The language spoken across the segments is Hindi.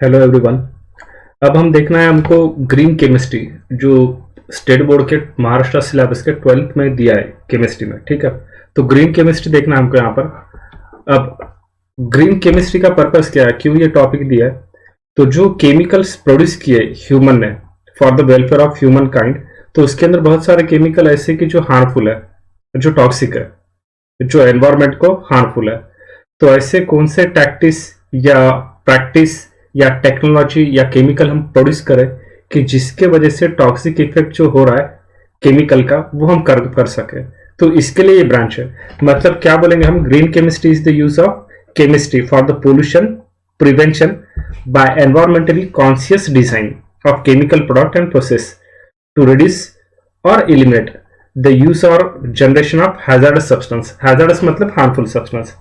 Hello everyone. अब हम देखना है हमको ग्रीन केमिस्ट्री जो स्टेट बोर्ड के महाराष्ट्र सिलेबस के 12th में दिया है केमिस्ट्री में। ठीक है, तो ग्रीन केमिस्ट्री देखना है हमको यहाँ पर। अब ग्रीन केमिस्ट्री का पर्पस क्या है, क्यों ये टॉपिक दिया है? तो जो केमिकल्स प्रोड्यूस किए ह्यूमन ने for the welfare of human kind, तो उसके अंदर बहुत सारे केमिकल ऐसे कि जो हार्मफुल है, जो टॉक्सिक है, जो एनवायरमेंट को हार्मफुल है। तो ऐसे कौन से प्रैक्टिस या टेक्नोलॉजी या केमिकल हम प्रोड्यूस करें कि जिसके वजह से टॉक्सिक इफेक्ट जो हो रहा है केमिकल का वो हम कर सके। तो इसके लिए ये ब्रांच है। मतलब क्या बोलेंगे हम, green chemistry is the use of chemistry for the pollution prevention by environmentally conscious design of chemical product and process to reduce और एलिमिनेट द यूज और generation of hazardous substance. Hazardous मतलब हार्मफुल सब्सटेंस।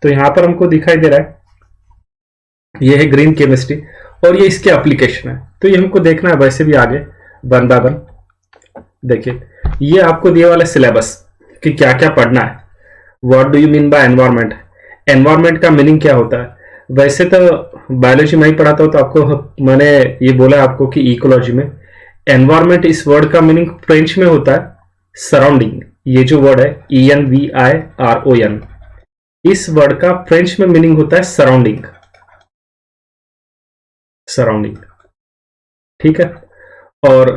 तो यहां पर हमको दिखाई दे रहा है ये है ग्रीन केमिस्ट्री और ये इसके एप्लीकेशन है। तो ये हमको देखना है वैसे भी आगे वन बाय वन। देखिए ये आपको दिया वाला सिलेबस कि क्या क्या पढ़ना है। What do you mean by environment, environment का मीनिंग क्या होता है। वैसे तो बायोलॉजी में ही पढ़ाता हूं तो आपको मैंने ये बोला आपको कि इकोलॉजी में एनवायरमेंट इस वर्ड का मीनिंग फ्रेंच में होता है सराउंडिंग। ये जो वर्ड है ENVIRON, इस वर्ड का फ्रेंच में मीनिंग होता है सराउंडिंग। सराउंडिंग, ठीक है। और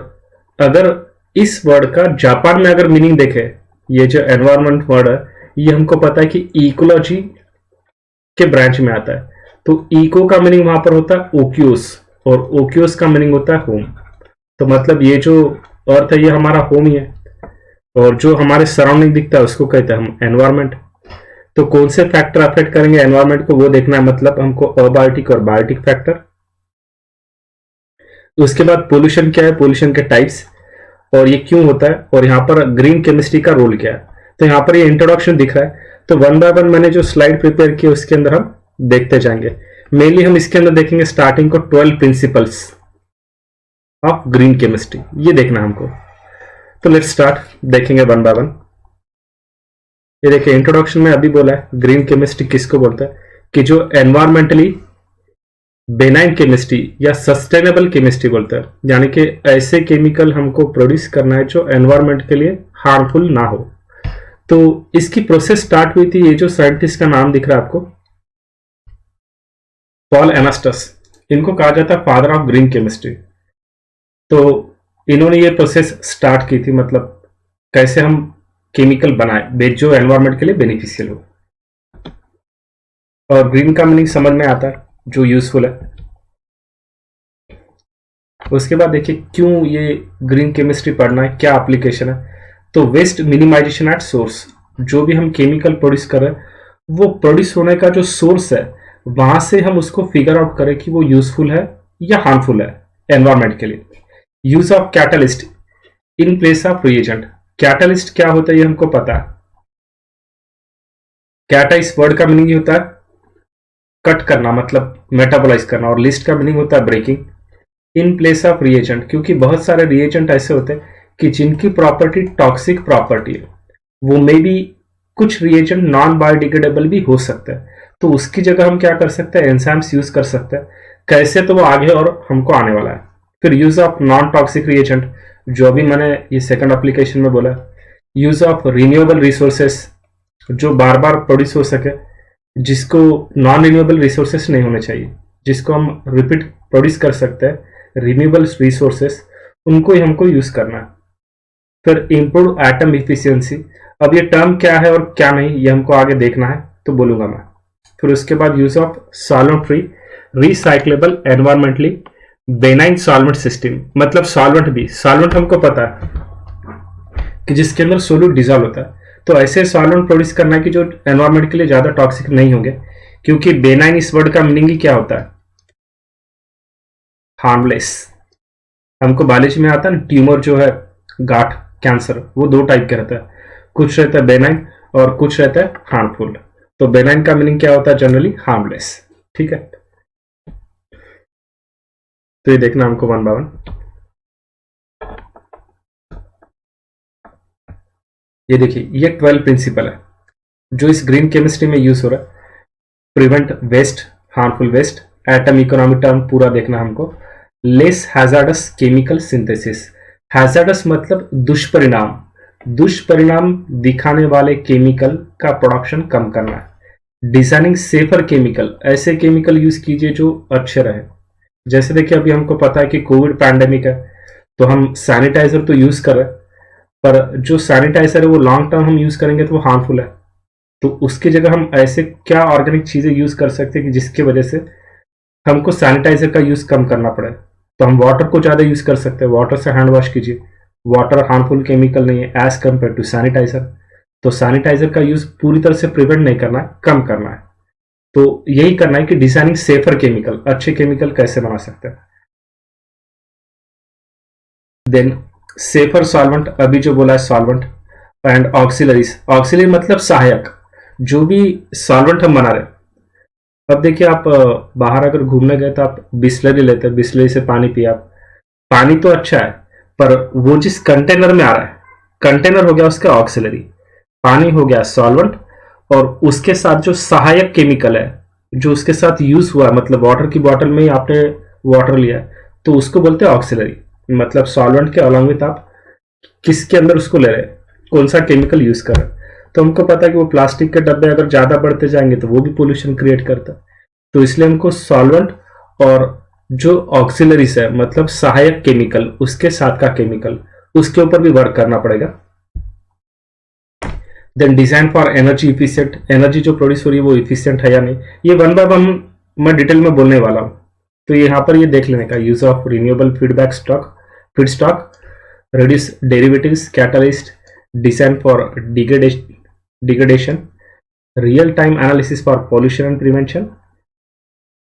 अगर इस वर्ड का जापान में अगर मीनिंग देखे, ये जो एनवायरमेंट वर्ड है ये हमको पता है कि इकोलॉजी के ब्रांच में आता है। तो इको का मीनिंग वहां पर होता है ओक्यूस और ओक्यूस का मीनिंग होता है होम। तो मतलब ये जो अर्थ है ये हमारा होम ही है और जो हमारे सराउंडिंग दिखता है उसको कहते हैं हम एनवायरमेंट। तो कौन से फैक्टर अफेक्ट करेंगे एनवायरमेंट को वो देखना है। मतलब हमको अबायोटिक और बायोटिक फैक्टर। उसके बाद पोल्यूशन क्या है, पोल्यूशन के टाइप्स और ये क्यों होता है और यहाँ पर ग्रीन केमिस्ट्री का रोल क्या है। तो यहाँ पर ये इंट्रोडक्शन दिख रहा है। तो वन बाय वन मैंने जो स्लाइड प्रिपेयर की उसके अंदर हम देखते जाएंगे। मेनली हम इसके अंदर देखेंगे स्टार्टिंग को 12 प्रिंसिपल्स ऑफ ग्रीन केमिस्ट्री, ये देखना हमको। तो लेट्स स्टार्ट, देखेंगे वन बाय वन। ये देखिए इंट्रोडक्शन में अभी बोला है ग्रीन केमिस्ट्री किसको बोलता है कि जो एनवायरमेंटली बेनाइन केमिस्ट्री या सस्टेनेबल केमिस्ट्री बोलते हैं, यानी कि ऐसे केमिकल हमको प्रोड्यूस करना है जो एनवायरमेंट के लिए हार्मफुल ना हो। तो इसकी प्रोसेस स्टार्ट हुई थी, ये जो साइंटिस्ट का नाम दिख रहा है आपको पॉल एनास्टस, इनको कहा जाता है फादर ऑफ ग्रीन केमिस्ट्री। तो इन्होंने ये प्रोसेस स्टार्ट की थी, मतलब कैसे हम केमिकल बनाए जो एनवायरमेंट के लिए बेनिफिशियल हो। और ग्रीन का मीनिंग समझ में आता है जो यूजफुल है। उसके बाद देखिए क्यों ये ग्रीन केमिस्ट्री पढ़ना है, क्या एप्लीकेशन है। तो वेस्ट मिनिमाइजेशन एट सोर्स, जो भी हम केमिकल प्रोड्यूस कर रहे हैं वो प्रोड्यूस होने का जो सोर्स है वहां से हम उसको फिगर आउट करें कि वो यूजफुल है या हार्मफुल है एनवायरमेंट के लिए। Use of catalyst in place of reagent. Catalyst क्या होता है ये हमको पता है। कैटा इस वर्ड का मीनिंग होता है कट करना, मतलब मेटाबोलाइज करना, और लिस्ट का मीनिंग होता है breaking. In place of reagent, क्योंकि बहुत सारे रिएजेंट ऐसे होते हैं कि जिनकी प्रॉपर्टी टॉक्सिक प्रॉपर्टी है, वो मे बी कुछ रिएजेंट नॉन बायोडिग्रेडेबल भी हो सकता है। तो उसकी जगह हम क्या कर सकते हैं, एंजाइम्स यूज कर सकते हैं। कैसे, तो वो आगे और हमको आने वाला है। फिर use of non toxic reagent, जो अभी मैंने ये सेकंड एप्लीकेशन में बोला। यूज ऑफ रिन्यूएबल रिसोर्सेस, जो बार बार प्रोड्यूस हो सके, जिसको नॉन रिन्यूएबल रिसोर्सेस नहीं होने चाहिए, जिसको हम रिपीट प्रोड्यूस कर सकते हैं, रिन्यूएबल रिसोर्सेस, उनको ही हमको यूज करना है। फिर इम्प्रूव एटम इफिशियंसी, अब ये टर्म क्या है और क्या नहीं ये हमको आगे देखना है तो बोलूंगा मैं। फिर उसके बाद use of solvent free recyclable environmentally benign solvent system, मतलब सॉल्वेंट भी, सॉल्वेंट हमको पता है कि जिसके अंदर सोल्यूट डिजॉल्व होता है। तो ऐसे सॉल्वेंट प्रोड्यूस करना है कि जो एनवायरमेंट के लिए ज्यादा टॉक्सिक नहीं होंगे, क्योंकि बेनाइन इस वर्ड का मीनिंग ही क्या होता है, हार्मलेस। हमको बायोलॉजी में आता है ना, ट्यूमर जो है गांठ कैंसर, वो दो टाइप के रहता है, कुछ रहता है बेनाइन और कुछ रहता है हार्मफुल। तो बेनाइन का मीनिंग क्या होता है, जनरली हार्मलेस। ठीक है, तो ये देखना हमको वन बाय वन। ये देखिए ये 12 प्रिंसिपल है जो इस ग्रीन केमिस्ट्री में यूज हो रहा है। Prevent waste, harmful waste, atom economy term पूरा देखना हमको। Less hazardous chemical synthesis, hazardous मतलब दुष्परिणाम, दुष्परिणाम दिखाने वाले केमिकल का प्रोडक्शन कम करना है। डिजाइनिंग सेफर केमिकल, ऐसे केमिकल यूज कीजिए जो अच्छे रहे। जैसे देखिए अभी हमको पता है कि कोविड पैंडेमिक है, तो हम सैनिटाइजर तो यूज कर रहे हैं, पर जो सैनिटाइजर है वो लॉन्ग टर्म हम यूज करेंगे तो वो हार्मफुल है। तो उसकी जगह हम ऐसे क्या ऑर्गेनिक चीजें यूज कर सकते हैं कि जिसकी वजह से हमको सैनिटाइजर का यूज कम करना पड़े। तो हम वाटर को ज्यादा यूज कर सकते हैं, वाटर से हैंड वॉश कीजिए। वाटर हार्मफुल केमिकल नहीं है एज कम्पेयर टू सैनिटाइजर। तो सैनिटाइजर का यूज पूरी तरह से प्रिवेंट नहीं करना है, कम करना है। तो यही करना है कि डिजाइनिंग सेफर केमिकल, अच्छे केमिकल कैसे बना सकते हैं। देन सेफर सॉल्वेंट, अभी जो बोला है सॉल्वेंट एंड ऑक्सिलरीज, ऑक्सिलरी मतलब सहायक, जो भी सॉल्वेंट हम बना रहे। अब देखिए आप बाहर अगर घूमने गए तो आप बिस्लरी लेते हैं, बिस्लरी से पानी पिया आप, पानी तो अच्छा है, पर वो जिस कंटेनर में आ रहा है, कंटेनर हो गया उसका ऑक्सिलरी, पानी हो गया सॉल्वेंट, और उसके साथ जो सहायक केमिकल है जो उसके साथ यूज हुआ, मतलब वाटर की बोतल में ही आपने वाटर लिया है, तो उसको बोलते हैं ऑक्सिलरी। मतलब सॉल्वेंट के अलॉन्ग विथ आप किसके अंदर उसको ले रहे हैं, कौन सा केमिकल यूज कर रहे हैं। तो हमको पता है कि वो प्लास्टिक के डब्बे अगर ज्यादा बढ़ते जाएंगे तो वो भी पोल्यूशन क्रिएट करता है। तो इसलिए हमको सॉल्वेंट और जो ऑक्सिलरीज है मतलब सहायक केमिकल, उसके साथ का केमिकल, उसके ऊपर भी वर्क करना पड़ेगा। Then design for energy efficient, energy जो प्रोड्यूस हो रही है वो इफिशियंट है या नहीं, ये वन बाय वन मैं डिटेल में बोलने वाला हूं। तो यहाँ पर ये देख लेने का, use of renewable feedback stock, feed stock, reduce derivatives, catalyst, design for degradation, real-time analysis for pollution and prevention,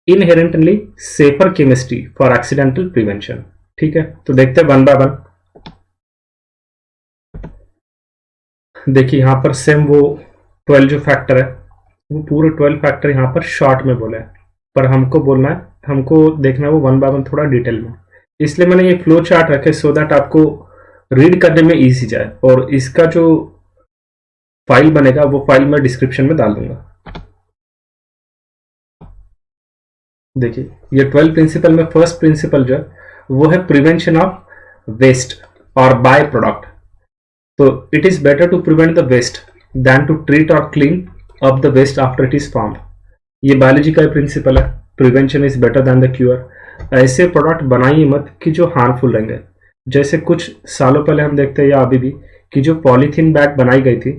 inherently safer chemistry for accidental prevention। ठीक है, तो देखते हैं वन बाय वन। देखिए यहाँ पर सेम वो 12 जो फैक्टर है, वो पूरे 12 फैक्टर यहाँ पर शॉर्ट में बोले हैं, पर हमको बोलना है, हमको देखना है वो वन बाय वन थोड़ा डिटेल में। इसलिए मैंने ये फ्लो चार्ट रखे सो दैट आपको रीड करने में इजी जाए, और इसका जो फाइल बनेगा वो फाइल मैं डिस्क्रिप्शन में डाल दूंगा। देखिए ये 12 प्रिंसिपल में फर्स्ट प्रिंसिपल जो है वो है प्रिवेंशन ऑफ वेस्ट और बाय प्रोडक्ट। तो it is better to prevent the waste than to treat और clean up the waste after it is formed. ये बायोलॉजी का प्रिंसिपल है, prevention is better than the cure. ऐसे प्रोडक्ट बनाइए मत कि जो हार्मफुल रहेंगे। जैसे कुछ सालों पहले हम देखते हैं या अभी भी कि जो पॉलीथीन बैग बनाई गई थी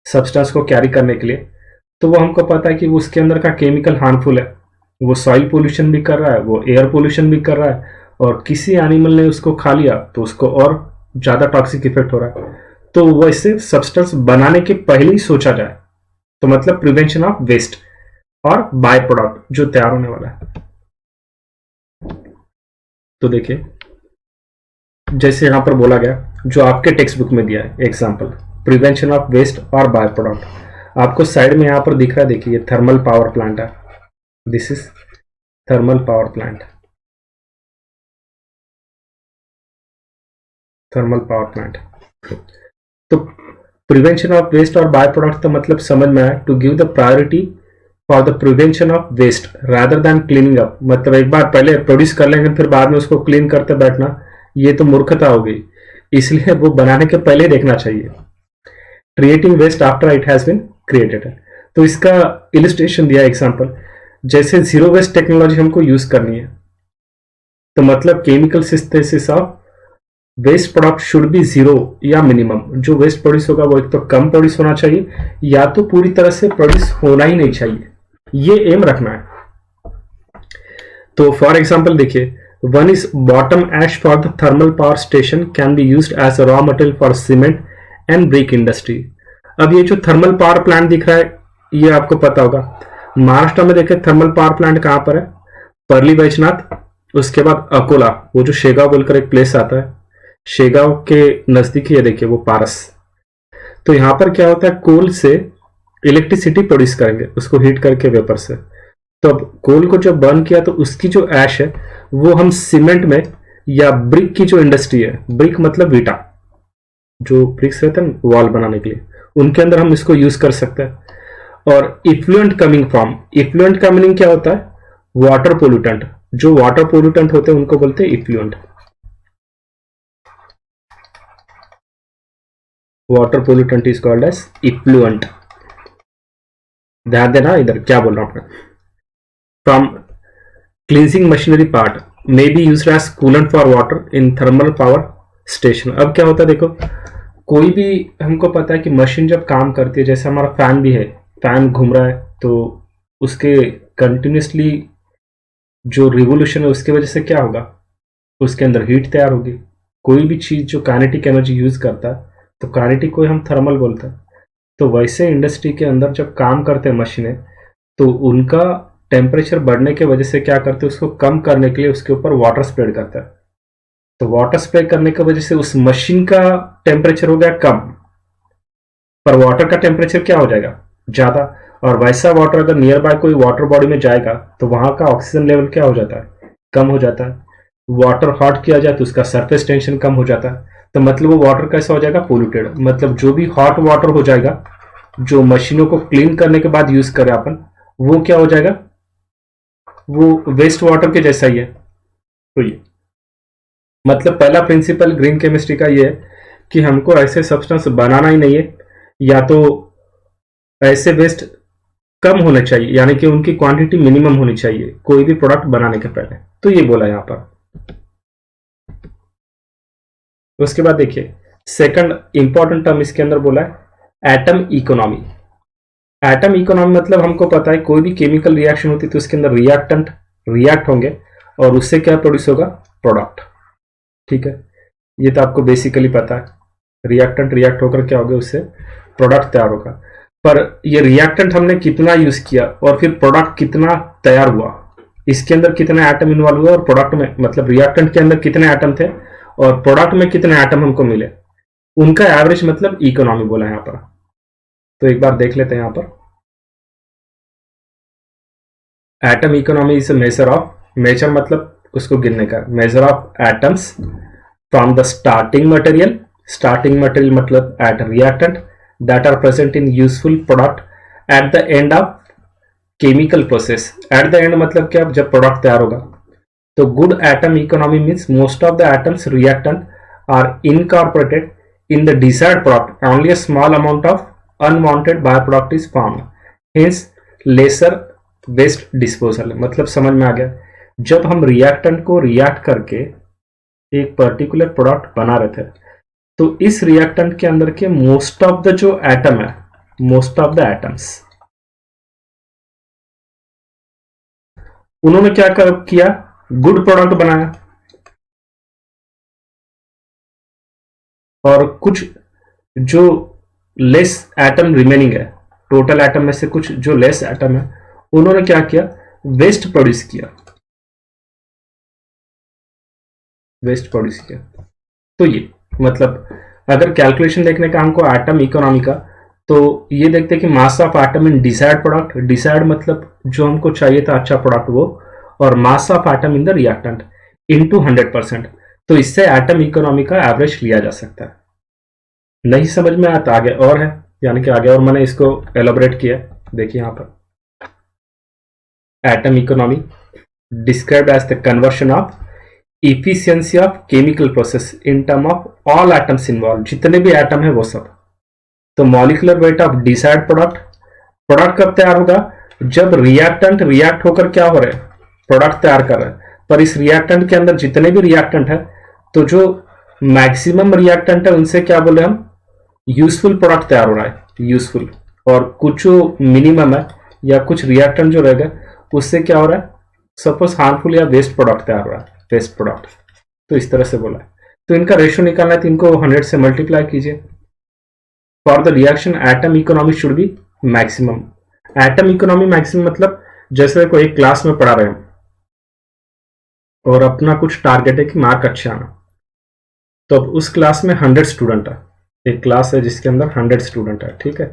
सब्सटेंस को कैरी करने के लिए, तो वो हमको पता है कि उसके अंदर का केमिकल हार्मफुल है, वो सॉइल पोल्यूशन भी कर रहा है, वो एयर पोल्यूशन भी कर रहा है, और किसी एनिमल ने उसको खा लिया तो उसको और ज्यादा टॉक्सिक इफेक्ट हो रहा है। तो वैसे सब्सटेंस बनाने के पहले ही सोचा जाए, तो मतलब प्रिवेंशन ऑफ वेस्ट और बाय प्रोडक्ट जो तैयार होने वाला है। तो देखिए जैसे यहां पर बोला गया, जो आपके टेक्स्ट बुक में दिया है एग्जांपल, प्रिवेंशन ऑफ वेस्ट और बाय प्रोडक्ट, आपको साइड में यहां पर दिख रहा है, देखिए ये थर्मल पावर प्लांट है, this is thermal power plant, thermal power plant. तो प्रिवेंशन ऑफ वेस्ट और बाय प्रोडक्ट तो मतलब समझ में आया, to give the priority for the prevention of waste rather than cleaning up. मतलब एक बार पहले प्रोड्यूस कर लेंगे फिर बाद में उसको क्लीन करते बैठना, ये तो मूर्खता हो गई। इसलिए वो बनाने के पहले देखना चाहिए। Creating waste after it has been created. तो इसका इलिस्ट्रेशन दिया एग्जांपल, जैसे जीरो वेस्ट टेक्नोलॉजी हमको यूज करनी है, तो मतलब chemical synthesis of waste product should be zero या मिनिमम। जो वेस्ट प्रोड्यूस होगा वो एक तो कम प्रोड्यूस होना चाहिए या तो पूरी तरह से प्रोड्यूस होना ही नहीं चाहिए, ये एम रखना है। तो फॉर एग्जांपल देखिए, one is bottom ash for the thermal power station can be used as a raw material for cement and brick industry। अब ये जो थर्मल पावर प्लांट दिख रहा है ये आपको पता होगा, महाराष्ट्र में देखें थर्मल पावर प्लांट कहां पर है, परली वैजनाथ, उसके बाद अकोला, वो जो शेगांव बोलकर एक प्लेस आता है, शेगांव के नजदीक ये देखिए वो पारस। तो यहां पर क्या होता है, कोल से इलेक्ट्रिसिटी प्रोड्यूस करेंगे उसको हीट करके वेपर से। तो अब कोल को जब बर्न किया तो उसकी जो ऐश है वो हम सीमेंट में या ब्रिक की जो इंडस्ट्री है, ब्रिक मतलब ईटा, जो ब्रिक्स रहते हैं वॉल बनाने के लिए, उनके अंदर हम इसको यूज कर सकते हैं। और इफ्लुएंट कमिंग फ्रॉम, इफ्लुएंट का मीनिंग क्या होता है, वाटर पोल्यूटेंट, जो वाटर पोल्यूटेंट होते हैं उनको बोलते हैं effluent. Water pollutant is called as effluent. ध्यान देना इधर क्या बोल रहा हूं मैं। From cleansing machinery part may be used as coolant for water in thermal power station. अब क्या होता है देखो, कोई भी हमको पता है कि मशीन जब काम करती है, जैसे हमारा फैन भी है, फैन घूम रहा है तो उसके कंटिन्यूसली जो रिवोल्यूशन है उसकी वजह से क्या होगा, उसके अंदर हीट तैयार होगी। कोई भी चीज जो काइनेटिक एनर्जी यूज करता है तो काइनेटिक को हम थर्मल बोलते हैं। तो वैसे इंडस्ट्री के अंदर जब काम करते हैं मशीनें, तो उनका टेम्परेचर बढ़ने की वजह से क्या करते हैं, उसको कम करने के लिए उसके ऊपर वाटर स्प्रेड करता है। तो वाटर स्प्रे करने की वजह से उस मशीन का टेम्परेचर हो गया कम, पर वाटर का टेम्परेचर क्या हो जाएगा, ज्यादा। और वैसा वाटर अगर नियर बाय कोई वाटर बॉडी में जाएगा तो वहां का ऑक्सीजन लेवल क्या हो जाता है, कम हो जाता है। वाटर हॉट किया जाए तो उसका सरफेस टेंशन कम हो जाता है। तो मतलब वो वाटर कैसा हो जाएगा, पोल्यूटेड। मतलब जो भी हॉट वाटर हो जाएगा, जो मशीनों को क्लीन करने के बाद यूज करें अपन, वो क्या हो जाएगा, वो वेस्ट वाटर के जैसा ही है। तो ये मतलब पहला प्रिंसिपल ग्रीन केमिस्ट्री का ये है कि हमको ऐसे सब्सटेंस बनाना ही नहीं है, या तो ऐसे वेस्ट कम होने चाहिए, यानी कि उनकी क्वांटिटी मिनिमम होनी चाहिए कोई भी प्रोडक्ट बनाने के पहले। तो ये बोला यहां पर। उसके बाद देखिए सेकंड इंपॉर्टेंट टर्म इसके अंदर बोला है एटम इकोनॉमी। एटम इकोनॉमी मतलब हमको पता है कोई भी केमिकल रिएक्शन होती है तो उसके अंदर रिएक्टेंट रिएक्ट होंगे और उससे क्या प्रोड्यूस होगा, प्रोडक्ट। ठीक है, ये तो आपको बेसिकली पता है। रिएक्टेंट रिएक्ट होकर क्या होगा, उससे प्रोडक्ट तैयार होगा। पर ये रिएक्टेंट हमने कितना यूज किया और फिर प्रोडक्ट कितना तैयार हुआ, इसके अंदर कितने एटम इन्वॉल्व हुए और प्रोडक्ट में, मतलब रिएक्टेंट के अंदर कितने एटम थे और प्रोडक्ट में कितने एटम हमको मिले, उनका एवरेज मतलब इकोनॉमी बोला है यहां पर। तो एक बार देख लेते हैं यहां पर। Atom economy is measure of, measure मतलब उसको गिनने का, measure of atoms from the starting material. Starting material मतलब at reactant that are present in useful product at the end of chemical process. At the end मतलब क्या, जब प्रोडक्ट तैयार होगा। तो good atom economy means most of the atoms reactant are incorporated in the desired product, only a small amount of unwanted byproduct is formed, hence lesser waste disposal। मतलब समझ में आ गया, जब हम रिएक्टेंट को रिएक्ट करके एक पर्टिकुलर प्रोडक्ट बना रहे थे तो इस रिएक्टेंट के अंदर के मोस्ट ऑफ द जो एटम है, मोस्ट ऑफ द एटम्स, उन्होंने क्या किया, गुड प्रोडक्ट बनाया। और कुछ जो लेस एटम रिमेनिंग है, टोटल एटम में से कुछ जो लेस एटम है, उन्होंने क्या किया, वेस्ट प्रोड्यूस किया, वेस्ट प्रोड्यूस किया। तो ये मतलब अगर कैलकुलेशन देखने का हमको एटम इकोनॉमी का, तो ये देखते हैं कि mass of atom in decide product, decide मतलब जो हमको चाहिए था अच्छा प्रोडक्ट वो, और mass of atom in the reactant into 100%। तो इससे एटम इकोनॉमी का एवरेज लिया जा सकता है। नहीं समझ में आया तो आगे और है, यानी कि आगे और मैंने इसको एलोबरेट किया। देखिए यहां पर atom economy described as the conversion of efficiency of chemical process in term of all atoms involve, जितने भी एटम है वो सब। तो molecular weight of desired product, product कब तैयार होगा, जब रिएक्टेंट रिएक्ट होकर क्या हो रहे हैं, प्रोडक्ट तैयार कर रहे हैं। पर इस रिएक्टेंट के अंदर जितने भी रिएक्टेंट है, तो जो मैक्सिमम रिएक्टेंट है उनसे क्या बोले हम, यूजफुल प्रोडक्ट तैयार हो रहा है, यूजफुल। और कुछ जो मिनिमम है या कुछ रिएक्टेंट जो रहेगा उससे क्या हो रहा है, सपोज हार्मफुल या वेस्ट प्रोडक्ट तैयार हो रहा है, वेस्ट प्रोडक्ट। तो इस तरह से बोला है। तो इनका रेशियो निकालना है तो इनको 100 से मल्टीप्लाई कीजिए। For the reaction atom economy should be maximum. Atom economy maximum मतलब जैसे कोई एक क्लास में पढ़ा रहे हैं और अपना कुछ टारगेट है कि मार्क अच्छे आना, तो अब उस क्लास में 100 स्टूडेंट है, एक क्लास है जिसके अंदर 100 स्टूडेंट है, ठीक है।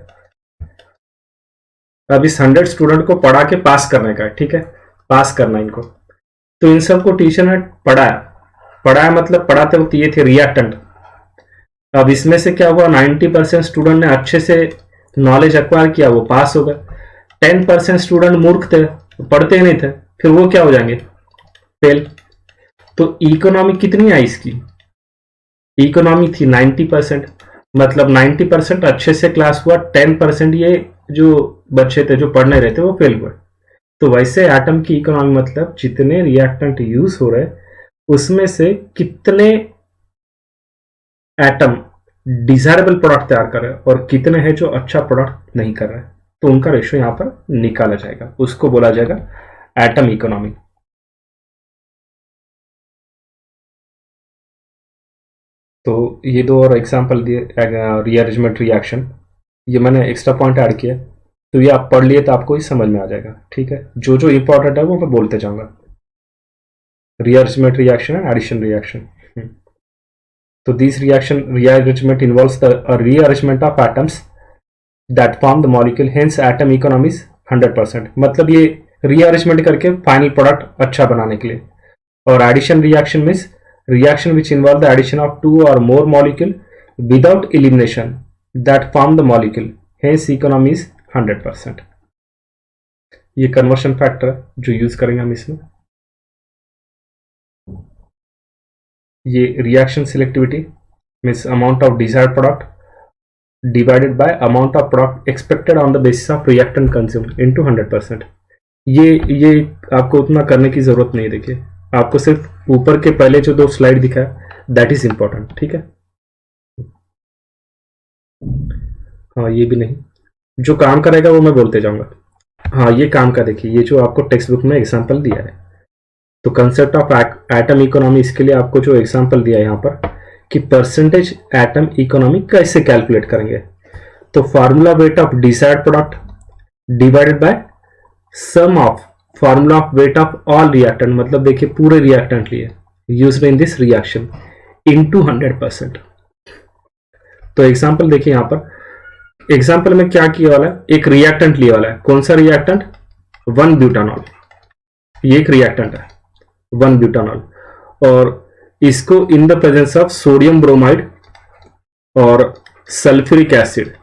अब इस 100 स्टूडेंट को पढ़ा के पास करने का है, ठीक है, पास करना इनको। तो इन सबको टीचर ने पढ़ाया मतलब पढ़ाते वक्त ये थे रिएक्टेंट। अब इसमें से क्या हुआ, 90% स्टूडेंट ने अच्छे से नॉलेज एक्वायर किया, वो पास हो गए। 10% स्टूडेंट मूर्ख थे, पढ़ते ही नहीं थे, फिर वो क्या हो जाएंगे, फेल। तो इकोनॉमी कितनी आई इसकी, इकोनॉमी थी 90%, मतलब 90% अच्छे से क्लास हुआ, 10% ये जो बच्चे थे जो पढ़ नहीं रहे थे वो फेल हुए। तो वैसे एटम की इकोनॉमी मतलब जितने रिएक्टेंट यूज हो रहे उसमें से कितने एटम डिजायरेबल प्रोडक्ट तैयार कर रहे हैं और कितने हैं जो अच्छा प्रोडक्ट नहीं कर रहे हैं, तो उनका रेशियो यहां पर निकाला जाएगा, उसको बोला जाएगा एटम इकोनॉमी। तो ये दो और एग्जांपल दिए रीअरेंजमेंट रिएक्शन, ये मैंने एक्स्ट्रा पॉइंट ऐड किया, तो ये आप पढ़ लिए तो आपको ही समझ में आ जाएगा। ठीक है, जो जो इंपॉर्टेंट है वो मैं बोलते जाऊंगा। Rearrangement reaction and addition reaction. तो this reaction rearrangement involves the rearrangement of atoms that form the molecule, hence atom economy is 100%। मतलब ये rearrangement करके फाइनल प्रोडक्ट अच्छा बनाने के लिए। और addition reaction means reaction which involve the addition of 2 or more molecule without elimination that form the molecule, hence economy is 100%। ये कन्वर्शन फैक्टर है जो यूज करेंगे हम इसमें। ये reaction selectivity means amount of desired product divided bye amount of product expected on the basis of reactant consume into 100%। ये आपको उतना करने की जरूरत नहीं, देखिए आपको सिर्फ ऊपर के पहले जो 2 स्लाइड दिखाया दैट इज इंपॉर्टेंट। ठीक है, हाँ ये भी नहीं, जो काम करेगा वो मैं बोलते जाऊंगा। हाँ ये काम का देखिए, ये जो आपको टेक्स्ट बुक में एग्जाम्पल दिया है, तो कंसेप्ट ऑफ एटम इकोनॉमी, इसके लिए आपको जो एग्जांपल दिया है यहाँ पर कि परसेंटेज एटम इकोनॉमी कैसे कैलकुलेट करेंगे, तो formula weight of desired product divided by sum of formula of weight of all reactant, मतलब देखिए पूरे रिएक्टेंट लिए used in this reaction into 100%। तो एग्जांपल देखिए यहाँ पर, एग्जांपल में क्या किया वाला है, एक रिएक्टेंट लिया वाला है, कौन सा रिएक्टेंट, 1 ब्यूटानॉल, ये एक रिएक्टेंट है 1 ब्यूटानॉल, और इसको in the presence of sodium bromide और सल्फ्यूरिक एसिड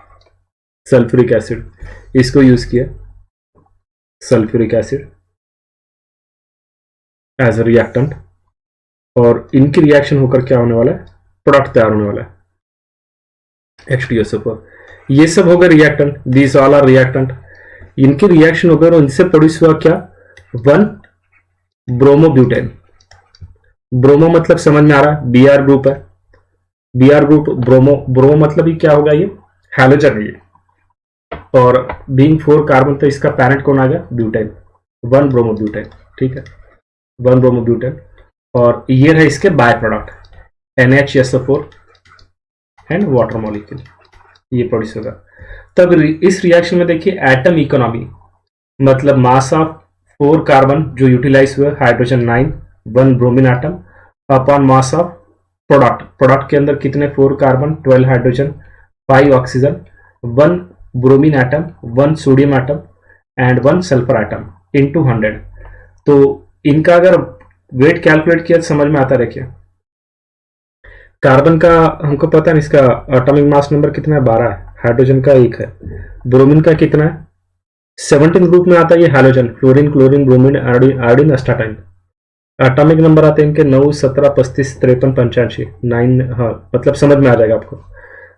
इसको यूज किया, sulphuric acid as a reactant, और इनकी रिएक्शन होकर क्या होने वाला है, प्रोडक्ट तैयार होने वाला है H2SO4। ये सब हो गए reactant, these all are reactant, इनकी रिएक्शन हो गए और इनसे प्रोड्यूस हुआ क्या, 1 ब्रोमोब्यूटेन। ब्रोमो मतलब समझ में आ रहा है, Br ग्रुप है, Br ग्रुप ब्रोमो मतलब ही क्या होगा, ये हैलोजन है ये, और बीइंग 4 कार्बन तो इसका पैरेंट कौन आ गया, ब्यूटेन, 1 ब्रोमोब्यूटेन। ठीक है, 1 ब्रोमोब्यूटेन, और ये है इसके by product NHSO4 and water molecule, ये प्रोड्यूस होगा। तब इस रिएक्शन में देखिए एटम इकोनॉमी मतलब मास ऑफ 4 कार्बन जो यूटिलाइज हुए, hydrogen 9, 1 bromine atom upon mass of product के अंदर कितने 4 carbon, 12 hydrogen, 5 oxygen, 1 bromine atom, 1 sodium atom and 1 sulphur atom into 100। तो इनका अगर वेट कैलकुलेट किया तो समझ में आता है। देखिए कार्बन का हमको पता है, इसका एटॉमिक मास नंबर कितना है, 12 है, हाइड्रोजन का 1 है, ब्रोमीन का कितना है, 17 ग्रुप में आता है ये halogen, fluorine, chlorine, bromine, iodine, एस्टाटाइन। Atomic number आते हैं इनके 9, 17, 35, 53, 85, 9, हाँ मतलब समझ में आ जाएगा आपको।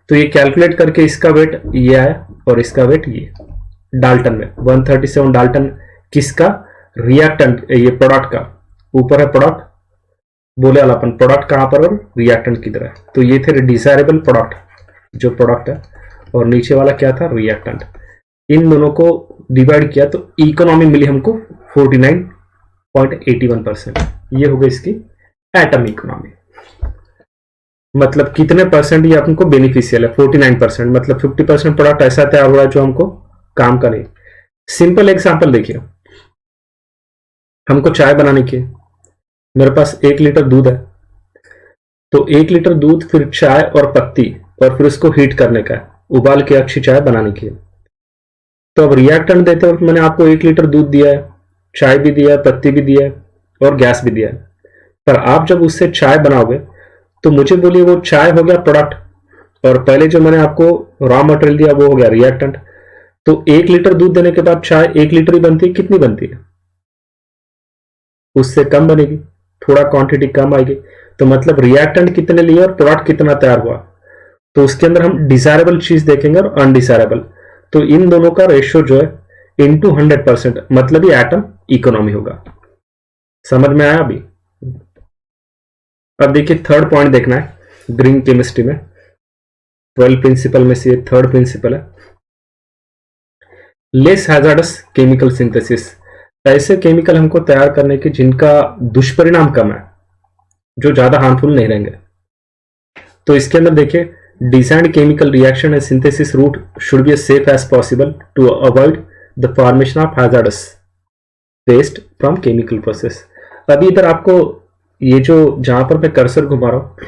तो ये कैलकुलेट करके इसका वेट ये आया और इसका वेट ये, डाल्टन में 137 डाल्टन, किसका, रिएक्टेंट, ये प्रोडक्ट का, ऊपर है प्रोडक्ट, बोले वालापन प्रोडक्ट कहां पर और रिएक्टेंट किधर है, तो ये थे डिजायरेबल प्रोडक्ट जो प्रोडक्ट है, और नीचे वाला क्या था, रिएक्टेंट। इन दोनों को डिवाइड किया तो इकोनॉमी मिली हमको 49.81%। ये हो गई इसकी एटम इकोनॉमी, मतलब कितने परसेंट ये हमको बेनिफिशियल है, 49%, मतलब 50% प्रोडक्ट ऐसा तैयार हो रहा है जो हमको काम का नहीं। सिंपल एग्जांपल देखिए, हमको चाय बनाने की, मेरे पास 1 लीटर दूध है, तो 1 लीटर दूध, फिर चाय और पत्ती, और फिर उसको हीट करने का है, उबाल के अच्छी चाय बनाने की है। तो अब रिएक्टेंट देते वक्त मैंने आपको 1 लीटर दूध दिया है, चाय भी दिया है, पत्ती भी दिया है और गैस भी दिया है, पर आप जब उससे चाय बनाओगे तो मुझे बोलिए वो चाय हो गया प्रोडक्ट, और पहले जो मैंने आपको रॉ मटेरियल दिया वो हो गया रिएक्टेंट। तो 1 लीटर दूध देने के बाद चाय 1 लीटर ही बनती है, कितनी बनती है, उससे कम बनेगी, थोड़ा क्वांटिटी कम आएगी, तो मतलब रिएक्टेंट कितने लिए और प्रोडक्ट कितना तैयार हुआ, तो उसके अंदर हम डिजायरेबल चीज देखेंगे और अनडिजायरेबल। तो इन दोनों का रेशियो जो है इंटू 100%, मतलब ये एटम इकोनॉमी होगा। समझ में आया अभी? अब देखिए थर्ड पॉइंट देखना है ग्रीन केमिस्ट्री में, 12 प्रिंसिपल में से ये थर्ड प्रिंसिपल है, लेस हैजार्डस केमिकल सिंथेसिस। ऐसे केमिकल हमको तैयार करने के जिनका दुष्परिणाम कम है, जो ज्यादा हार्मफुल नहीं रहेंगे। तो इसके अंदर देखिए, designed chemical reaction and synthesis route should be as safe as possible to avoid the formation of hazardous waste from chemical process। अभी इधर आपको ये जो जहां पर मैं कर्सर घुमा रहा हूं,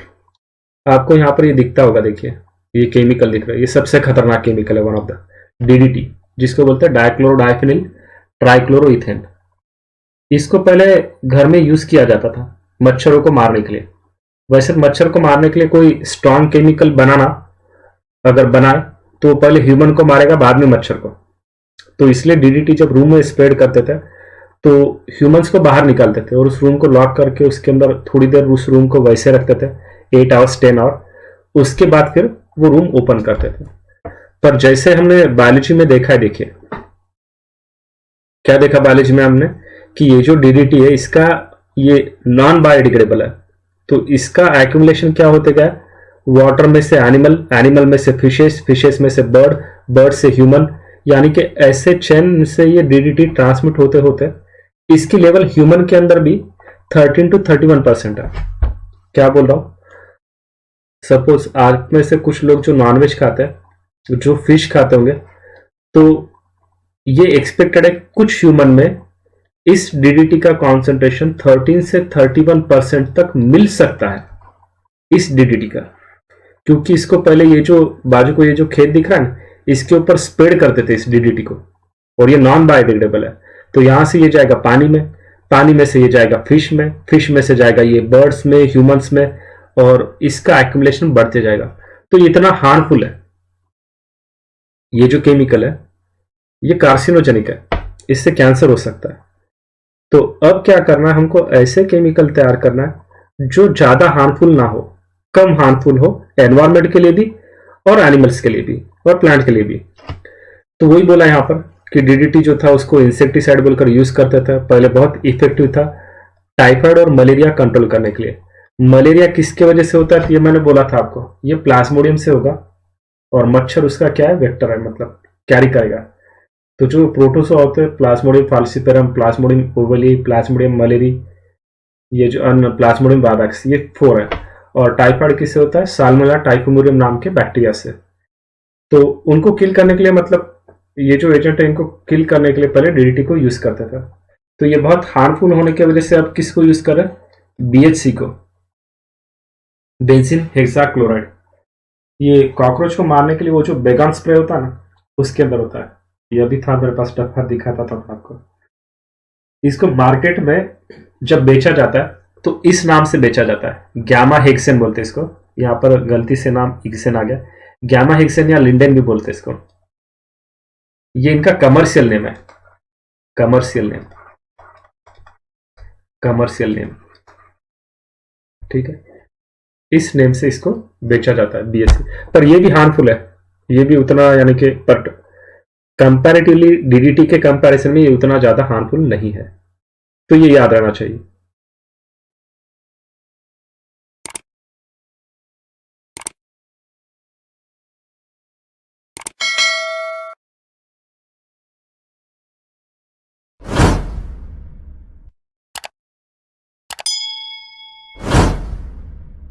आपको यहां पर ये दिखता होगा, देखिए ये केमिकल दिख रहा है, ये सबसे खतरनाक केमिकल है, वन ऑफ द डीडीटी, जिसको बोलते हैं डाइक्लोरो डाइफिनिल ट्राइक्लोरोइथेन। इसको पहले घर में यूज किया जाता था मच्छरों को मारने के लिए। वैसे मच्छर को मारने के लिए कोई स्ट्रॉन्ग केमिकल बनाना अगर बनाए तो पहले ह्यूमन को मारेगा, बाद में मच्छर को। तो इसलिए डीडीटी जब रूम में स्प्रेड करते थे तो ह्यूमंस को बाहर निकालते थे और उस रूम को लॉक करके उसके अंदर थोड़ी देर उस रूम को वैसे रखते थे, 8 आवर्स 10 आवर, उसके बाद फिर वो रूम ओपन करते थे। पर जैसे हमने बायोलॉजी में देखा है, देखिए क्या देखा बायोलॉजी में हमने, कि ये जो डीडीटी है इसका ये नॉन बायोडिग्रेडेबल है। तो इसका एक्यूमुलेशन क्या होते गया, वाटर में से एनिमल, एनिमल में से फिशेस, फिशेस में से बर्ड, बर्ड से ह्यूमन, यानी कि ऐसे चेन से ये डीडीटी ट्रांसमिट होते होते इसकी लेवल ह्यूमन के अंदर भी 13 to 31% है। क्या बोल रहा हूं, सपोज आज में से कुछ लोग जो नॉनवेज खाते हैं, जो फिश खाते होंगे, तो ये एक्सपेक्टेड है कुछ ह्यूमन में इस डीडीटी का कॉन्सेंट्रेशन 13 से 31% तक मिल सकता है इस डीडीटी का, क्योंकि इसको पहले ये जो बाजू को ये जो खेत दिख रहा है ना, इसके ऊपर स्प्रेड करते थे इस डीडीटी को, और ये नॉन बायोडिग्रेडेबल है। तो यहां से ये जाएगा पानी में, पानी में से ये जाएगा फिश में, फिश में से जाएगा ये बर्ड्स में, ह्यूमंस में, और इसका एक्यूमुलेशन बढ़ते जाएगा। तो ये इतना हार्मफुल है, ये जो केमिकल है ये कार्सिनोजेनिक है, इससे कैंसर हो सकता है। तो अब क्या करना है, हमको ऐसे केमिकल तैयार करना है जो ज्यादा हार्मफुल ना हो, कम हार्मफुल हो, एनवायरमेंट के लिए भी और एनिमल्स के लिए भी और प्लांट के लिए भी। तो वही बोला यहां पर कि डीडीटी जो था उसको इंसेक्टिसाइड बोलकर यूज करते थे, पहले बहुत इफेक्टिव था टाइफाइड और मलेरिया कंट्रोल करने के लिए। मलेरिया किसके वजह से होता है, ये मैंने बोला था आपको, ये प्लाज्मोडियम से होगा, और मच्छर उसका क्या है, वेक्टर है, मतलब कैरी करेगा। तो जो प्रोटोजोआ होते हैं, Plasmodium falciparum, Plasmodium ovale, Plasmodium malariae, ये जो प्लाज्मोडियम बाइवैक्स, ये 4 है। और टाइफाइड किससे होता है, साल्मोनेला टाइफोमोरियम नाम के बैक्टीरिया से। तो उनको किल करने के लिए, मतलब ये जो एजेंट है इनको किल करने के लिए पहले डीडीटी को यूज करते थे। तो ये बहुत हार्मफुल होने की वजह से अब किसको यूज कर रहे हैं, बीएचसी को, बेंजीन हेक्साक्लोराइड। ये कॉकरोच को मारने के लिए वो जो बेगन स्प्रे होता है ना, उसके अंदर होता है। ये भी था मेरे पास, डब्बा दिखाता था आपको। इसको मार्केट में जब बेचा जाता है तो इस नाम से बेचा जाता है, गैमा हेक्सेन बोलते हैं इसको। यहाँ पर गलती से नाम इक्सेन आ गया, गैमा हेक्सेन या लिंडेन भी बोलते हैं इसको। ये इनका कमर्शियल नेम है, कमर्शियल नेम, कमर्शियल नेम, ठीक है। इस नेम से इसको बेचा जाता है बीएससी। पर ये भी हार्मफुल है, ये भी उतना, यानी कि बट कंपैरेटिवली डीडीटी के कंपैरिजन में ये उतना ज्यादा हार्मफुल नहीं है। तो ये याद रहना चाहिए।